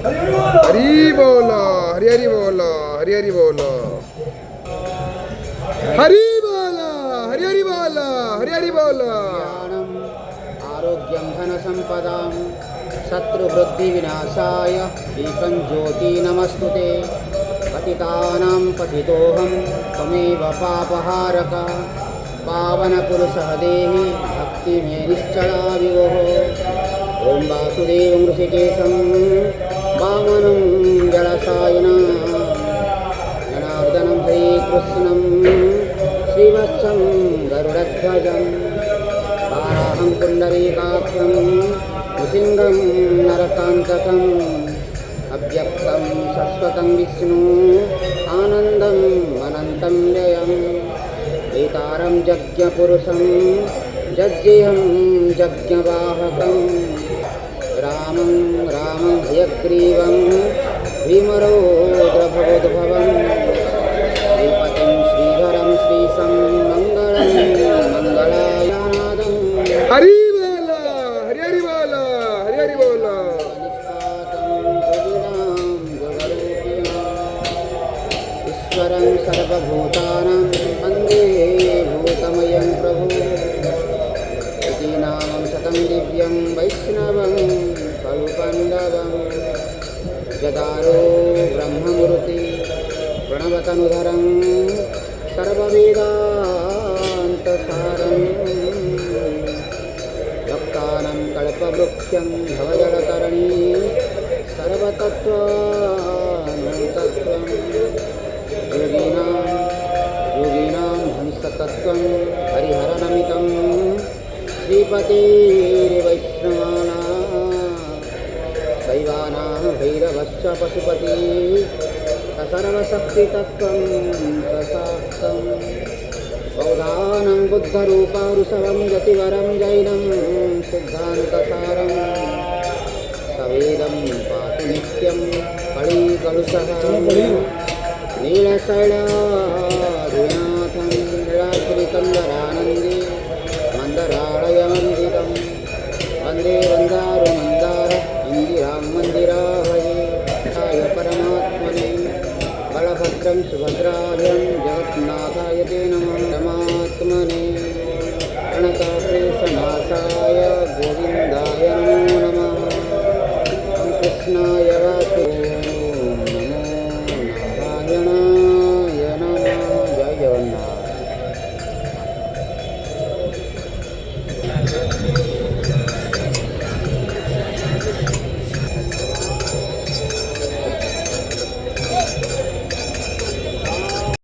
हरि बोलो, हरि हरि बोलो, हरि हरि बोलो, हरि बोलो, हरि हरि बोलो, हरि हरि बोलो। आरोग्यं धन संपदां शत्रुवृद्धि विनाशाय दीपं ज्योति नमस्तुते। पतितानां पतितोऽहं त्वमेव पापहारक पावन पुरुषः देहि भक्ति मे निश्चला विभोः। ओं वासुदेवं ऋषिकेशं वामनं जलसायनं जनार्दनं श्रीकृष्णं श्रीवत्सं गरुडध्वजं वाराहं पुण्डरीकाक्षं नृसिंहं नरकान्तकम् अव्यक्तं शाश्वतं विष्णु आनन्दं अनन्तं व्ययम् वेतारं यज्ञपुरुषं यज्ञेयं यज्ञवाहकं रामं हयग्रीवं भीमरौद्रभवोद्भवं श्रीपतिं श्रीधरं श्रीशं मङ्गलं मङ्गलायानादं हरि बोलो, हरि हरि बोलो, हरि हरि बोलो। ईश्वरं सर्वभूतानां वन्दे भूतमयं प्रभु। इति नामं शतं दिव्यं वैष्णवं खलु जदारो ब्रह्ममूर्ति प्रणवतनुधरं सर्ववेदान्तसारं भक्तानां कल्पवृक्षं भवजलतरणी सर्वतत्त्वानुतत्त्वं योगिनां हंसतत्त्वं हरिहरनमितं श्रीपतिर्वैष्णवानां शैवानां भैरवश्च पशुपति सर्वशक्तितत्त्वं सशाक्तं बौधानां बुद्धरूपारुषवं यतिवरं जैनं सिद्धान्तसारं सवेदं पातु नित्यं कलिकलुषः नीलशैलाधिनाथं नीलाद्रिकन्दरानन्दे मन्दरालयमन्दिरं वन्दे वन्दारुमन्दार इन्दिरां मन्दिराभये परमात्मने बलभद्रं सुभद्राभ्यं जगन्नाथाय ते नमः। परमात्मने प्रणतक्लेशनाशाय गोविन्दाय नमो नमः। कृष्णा